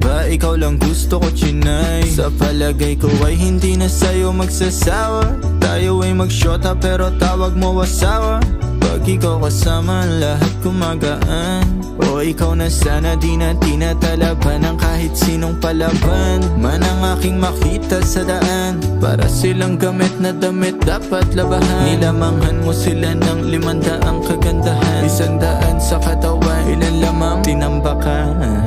ba ikaw lang gusto ko, chinay? Sa palagay ko ay hindi na sa'yo magsasawa. Tayo ay magsyota pero tawag mo asawa. Pag ikaw kasama lahat kumagaan. O ikaw na sana di na tinatalaban ng kahit sinong palaban man ang aking makita sa daan. Para silang gamit na damit dapat labahan. Nilamanghan mo sila ng 500 kagandahan. 100 sa katawan, ilan lamang tinambakan.